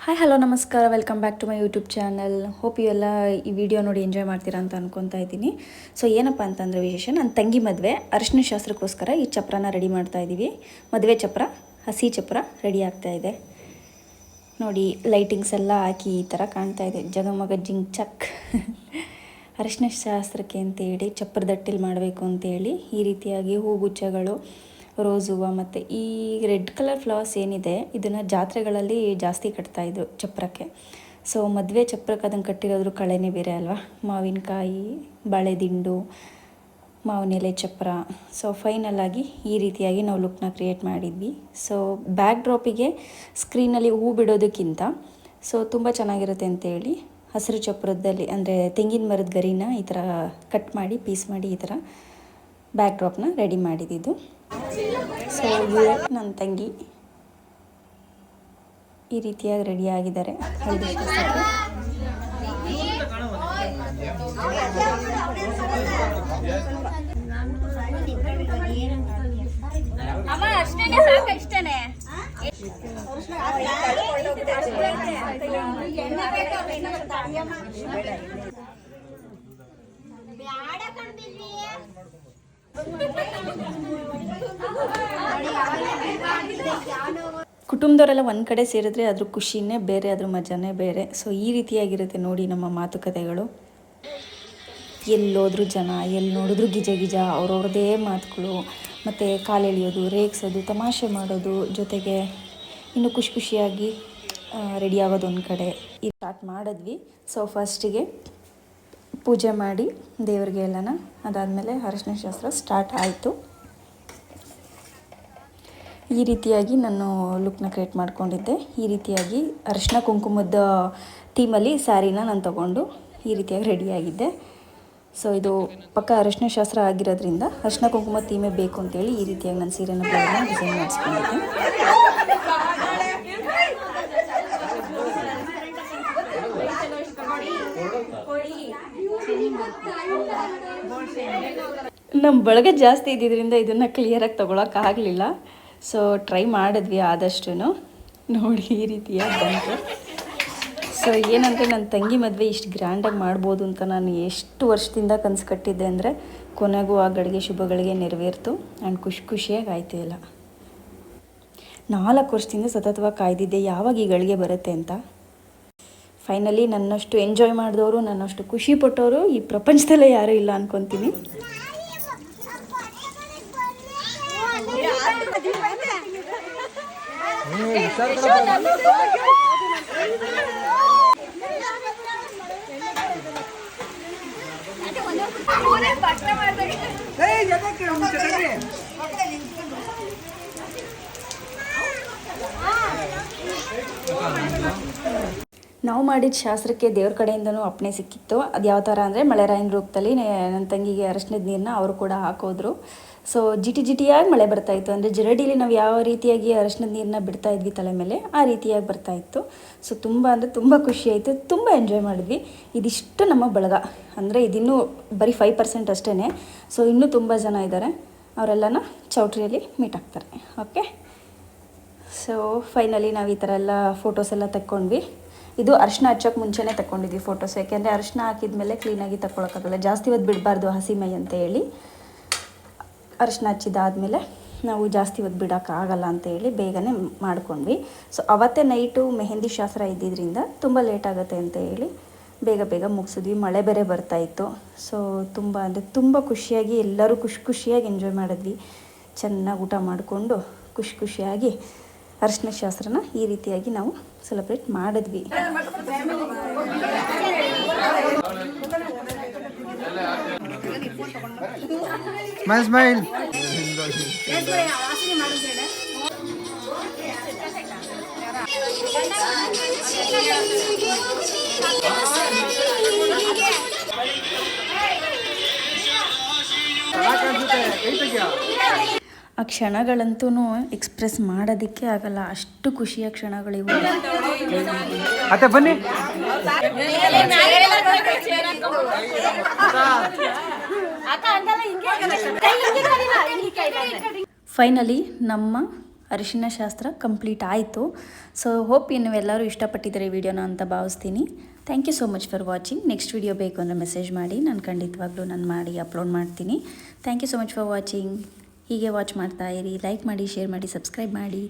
Hi hello ನಮಸ್ಕಾರ, welcome back to my YouTube channel. Hope ಎಲ್ಲ ಈ ವಿಡಿಯೋ ನೋಡಿ ಎಂಜಾಯ್ ಮಾಡ್ತೀರಾ ಅಂತ ಅನ್ಕೊತಾ ಇದ್ದೀನಿ. ಸೊ ಏನಪ್ಪ ಅಂತಂದರೆ ವಿಶೇಷ, ನನ್ನ ತಂಗಿ ಮದುವೆ ಅರಿಶಿನ ಶಾಸ್ತ್ರಕ್ಕೋಸ್ಕರ ಈ ಚಪ್ರನ ರೆಡಿ ಮಾಡ್ತಾ ಇದ್ದೀವಿ. ಮದುವೆ ಚಪ್ರ, ಹಸಿ ಚಪ್ರ ರೆಡಿ ಆಗ್ತಾ ಇದೆ ನೋಡಿ. ಲೈಟಿಂಗ್ಸ್ ಎಲ್ಲ ಹಾಕಿ ಈ ಥರ ಕಾಣ್ತಾ ಇದೆ, ಜಗಮಗ ಜಿಂಗ್ ಚಕ್. ಅರಿಶಿನ ಶಾಸ್ತ್ರಕ್ಕೆ ಅಂತೇಳಿ ಚಪ್ರದಟ್ಟಿಲ್ ಮಾಡಬೇಕು ಅಂತೇಳಿ ಈ ರೀತಿಯಾಗಿ ಹೂಗುಚ್ಛಗಳು, ರೋಸ್ ಹೂವು ಮತ್ತು ಈ ರೆಡ್ ಕಲರ್ ಫ್ಲವರ್ಸ್ ಏನಿದೆ ಇದನ್ನು ಜಾತ್ರೆಗಳಲ್ಲಿ ಜಾಸ್ತಿ ಕಟ್ತಾಯಿದ್ರು ಚಪ್ರಕ್ಕೆ. ಸೊ ಮದುವೆ ಚಪ್ರಕ್ಕೆ ಅದನ್ನು ಕಟ್ಟಿರೋದ್ರ ಕಳೆನೇ ಬೇರೆ ಅಲ್ವಾ. ಮಾವಿನಕಾಯಿ, ಬಾಳೆದಿಂಡು, ಮಾವಿನ ಎಲೆ ಚಪ್ರ. ಸೊ ಫೈನಲಾಗಿ ಈ ರೀತಿಯಾಗಿ ನಾವು ಲುಕ್ನ ಕ್ರಿಯೇಟ್ ಮಾಡಿದ್ವಿ. ಸೊ ಬ್ಯಾಕ್ ಡ್ರಾಪಿಗೆ ಸ್ಕ್ರೀನಲ್ಲಿ ಹೂ ಬಿಡೋದಕ್ಕಿಂತ ಸೊ ತುಂಬ ಚೆನ್ನಾಗಿರುತ್ತೆ ಅಂತೇಳಿ ಹಸಿರು ಚಪ್ರದಲ್ಲಿ ಅಂದರೆ ತೆಂಗಿನ ಮರದ ಗರಿನ ಈ ಥರ ಕಟ್ ಮಾಡಿ ಪೀಸ್ ಮಾಡಿ ಈ ಥರ ಬ್ಯಾಕ್ ಡ್ರಾಪ್ನ ರೆಡಿ ಮಾಡಿದ್ದು. ಸೊ ನನ್ನ ತಂಗಿ ಈ ರೀತಿಯಾಗಿ ರೆಡಿ ಆಗಿದ್ದಾರೆ ಹಳದಿ ಶಾಸ್ತ್ರಕ್ಕೆ. ಕುಟುಂಬದವರೆಲ್ಲ ಒಂದು ಕಡೆ ಸೇರಿದ್ರೆ ಅದ್ರ ಖುಷಿನೇ ಬೇರೆ, ಅದ್ರ ಮಜಾನೇ ಬೇರೆ. ಸೊ ಈ ರೀತಿಯಾಗಿರುತ್ತೆ ನೋಡಿ ನಮ್ಮ ಮಾತುಕತೆಗಳು. ಎಲ್ಲೋದ್ರೂ ಜನ, ಎಲ್ಲಿ ನೋಡಿದ್ರು ಗಿಜ ಗಿಜ, ಅವ್ರವ್ರದ್ದೇ ಮಾತುಗಳು, ಮತ್ತು ಕಾಲೆಳೆಯೋದು, ರೇಗಿಸೋದು, ತಮಾಷೆ ಮಾಡೋದು, ಜೊತೆಗೆ ಇನ್ನು ಖುಷಿಯಾಗಿ ರೆಡಿ ಆಗೋದು ಒಂದು ಕಡೆ ಇದು ಸ್ಟಾರ್ಟ್ ಮಾಡಿದ್ವಿ. ಸೊ ಫಸ್ಟಿಗೆ ಪೂಜೆ ಮಾಡಿ ದೇವ್ರಿಗೆ ಎಲ್ಲನ, ಅದಾದಮೇಲೆ ಅರಿಶಿನ ಶಾಸ್ತ್ರ ಸ್ಟಾರ್ಟ್ ಆಯಿತು. ಈ ರೀತಿಯಾಗಿ ನಾನು ಲುಕ್ನ ಕ್ರಿಯೇಟ್ ಮಾಡ್ಕೊಂಡಿದ್ದೆ. ಈ ರೀತಿಯಾಗಿ ಅರಿಶಿನ ಕುಂಕುಮದ ಥೀಮಲ್ಲಿ ಸ್ಯಾರಿನ ನಾನು ತೊಗೊಂಡು ಈ ರೀತಿಯಾಗಿ ರೆಡಿಯಾಗಿದ್ದೆ. ಸೊ ಇದು ಪಕ್ಕ ಅರಿಶಿನ ಶಾಸ್ತ್ರ ಆಗಿರೋದ್ರಿಂದ ಅರಿಶಿನ ಕುಂಕುಮ ಥೀಮೇ ಬೇಕು ಅಂತೇಳಿ ಈ ರೀತಿಯಾಗಿ ನಾನು ಸೀರೆನ ಬ್ಲೌಸ್ನ ಡಿಸೈನ್ ಮಾಡಿಸ್ಕೊಂಡಿದ್ದೆ. ನಮ್ಮ ಬಳಗ ಜಾಸ್ತಿ ಇದ್ದಿದ್ದರಿಂದ ಇದನ್ನು ಕ್ಲಿಯರಾಗಿ ತೊಗೊಳಕ್ಕಾಗಲಿಲ್ಲ. ಸೊ ಟ್ರೈ ಮಾಡಿದ್ವಿ ಆದಷ್ಟು. ನೋಡಿ ಈ ರೀತಿಯಾಗಿ ಬಂತು. ಸೊ ಏನಂದರೆ ನನ್ನ ತಂಗಿ ಮದುವೆ ಇಷ್ಟು ಗ್ರ್ಯಾಂಡಾಗಿ ಮಾಡ್ಬೋದು ಅಂತ ನಾನು ಎಷ್ಟು ವರ್ಷದಿಂದ ಕನಸು ಕಟ್ಟಿದ್ದೆ ಅಂದರೆ ಕೊನೆಗೂ ಆ ಗಳಿಗೆ ಶುಭಗಳಿಗೆ ನೆರವೇರ್ತು. ಆ್ಯಂಡ್ ಖುಷಿಯಾಗಿ ಆಯಿತು ಎಲ್ಲ. 4 ವರ್ಷದಿಂದ ಸತತವಾಗಿ ಕಾಯ್ದಿದ್ದೆ ಯಾವಾಗ ಈ ಗಳಿಗೆ ಬರುತ್ತೆ ಅಂತ. ಫೈನಲಿ ನನ್ನಷ್ಟು ಎಂಜಾಯ್ ಮಾಡಿದವರು, ನನ್ನಷ್ಟು ಖುಷಿ ಪಟ್ಟವರು ಈ ಪ್ರಪಂಚದಲ್ಲೇ ಯಾರೂ ಇಲ್ಲ ಅಂದ್ಕೊತೀನಿ. ನಾವು ಮಾಡಿದ ಶಾಸ್ತ್ರಕ್ಕೆ ದೇವ್ರ ಕಡೆಯಿಂದನೂ ಅಪ್ಪಣೆ ಸಿಕ್ಕಿತ್ತು. ಅದು ಯಾವ ಥರ ಅಂದರೆ ಮಳೆರಾಯನ ರೂಪದಲ್ಲಿ ನನ್ನ ತಂಗಿಗೆ ಅರಿಶಿನದ ನೀರನ್ನ ಅವರು ಕೂಡ ಹಾಕೋದ್ರು. ಸೊ ಜಿಟಿಯಾಗಿ ಮಳೆ ಬರ್ತಾಯಿತ್ತು. ಅಂದರೆ ಜರಡಿಲಿ ನಾವು ಯಾವ ರೀತಿಯಾಗಿ ಅರಿಶಿನದ ನೀರನ್ನ ಬಿಡ್ತಾ ಇದ್ವಿ ತಲೆ ಮೇಲೆ, ಆ ರೀತಿಯಾಗಿ ಬರ್ತಾಯಿತ್ತು. ಸೊ ತುಂಬ ಖುಷಿ ಆಯಿತು, ತುಂಬ ಎಂಜಾಯ್ ಮಾಡಿದ್ವಿ. ಇದಿಷ್ಟು ನಮ್ಮ ಬಳಗ. ಅಂದರೆ ಇದಿನ್ನೂ ಬರೀ 5% ಅಷ್ಟೇ. ಸೊ ಇನ್ನೂ ತುಂಬ ಜನ ಇದ್ದಾರೆ, ಅವರೆಲ್ಲನ ಚೌಟ್ರಿಯಲ್ಲಿ ಮೀಟ್ ಆಗ್ತಾರೆ. ಓಕೆ, ಸೊ ಫೈನಲಿ ನಾವು ಈ ಥರ ಎಲ್ಲ ಫೋಟೋಸ್ ಎಲ್ಲ ತಕ್ಕೊಂಡ್ವಿ. ಇದು ಅರಿಶಿನ ಹಚ್ಚೋಕ್ಕೆ ಮುಂಚೆನೇ ತಗೊಂಡಿದ್ವಿ ಫೋಟೋಸ್. ಯಾಕೆಂದರೆ ಅರಿಶಿನ ಹಾಕಿದ್ಮೇಲೆ ಕ್ಲೀನಾಗಿ ತಗೊಳಕ್ಕಾಗಲ್ಲ, ಜಾಸ್ತಿ ಹೊತ್ತು ಬಿಡಬಾರ್ದು ಹಸಿ ಮೈ ಅಂತ ಹೇಳಿ. ಅರಿಶಿನ ಹಚ್ಚಿದಾದ್ಮೇಲೆ ನಾವು ಜಾಸ್ತಿ ಹೊತ್ತು ಬಿಡೋಕ್ಕಾಗಲ್ಲ ಅಂತೇಳಿ ಬೇಗನೆ ಮಾಡ್ಕೊಂಡ್ವಿ. ಸೊ ಅವತ್ತೇ ನೈಟು ಮೆಹಂದಿ ಶಾಸ್ತ್ರ ಇದ್ದಿದ್ದರಿಂದ ತುಂಬ ಲೇಟ್ ಆಗುತ್ತೆ ಅಂತ ಹೇಳಿ ಬೇಗ ಮುಗಿಸಿದ್ವಿ. ಮಳೆ ಬೇರೆ ಬರ್ತಾಯಿತ್ತು. ಸೊ ತುಂಬ ಖುಷಿಯಾಗಿ ಎಲ್ಲರೂ ಖುಷಿಯಾಗಿ ಎಂಜಾಯ್ ಮಾಡಿದ್ವಿ. ಚೆನ್ನಾಗಿ ಊಟ ಮಾಡಿಕೊಂಡು ಖುಷಿಯಾಗಿ ಅರಿಶಿನ ಶಾಸ್ತ್ರನ ಈ ರೀತಿಯಾಗಿ ನಾವು ಸೆಲೆಬ್ರೇಟ್ ಮಾಡಿದ್ವಿ. ಸ್ಮೈಲ್ ಆ ಕ್ಷಣಗಳಂತೂ ಎಕ್ಸ್ಪ್ರೆಸ್ ಮಾಡೋದಕ್ಕೆ ಆಗಲ್ಲ, ಅಷ್ಟು ಖುಷಿಯ ಕ್ಷಣಗಳಿವು. ಅತ್ತೆ ಬನ್ನಿ. ಫೈನಲಿ ನಮ್ಮ ಅರಿಶಿನ ಶಾಸ್ತ್ರ ಕಂಪ್ಲೀಟ್ ಆಯಿತು. ಸೊ ಹೋಪ್ ನೀವೆಲ್ಲರೂ ಇಷ್ಟಪಟ್ಟಿದ್ದೀರಿ ವಿಡಿಯೋನ ಅಂತ ಭಾವಿಸ್ತೀನಿ. Thank you so much for watching. Next video ಬೇಕು ಅಂದರೆ ಮೆಸೇಜ್ ಮಾಡಿ, ನಾನು ಖಂಡಿತವಾಗ್ಲೂ ನಾನು ಮಾಡಿ ಅಪ್ಲೋಡ್ ಮಾಡ್ತೀನಿ. Thank you so much for watching. ಹೀಗೆ ವಾಚ್ ಮಾಡ್ತಾ ಇರಿ, ಲೈಕ್ ಮಾಡಿ, ಶೇರ್ ಮಾಡಿ, ಸಬ್ಸ್ಕ್ರೈಬ್ ಮಾಡಿ.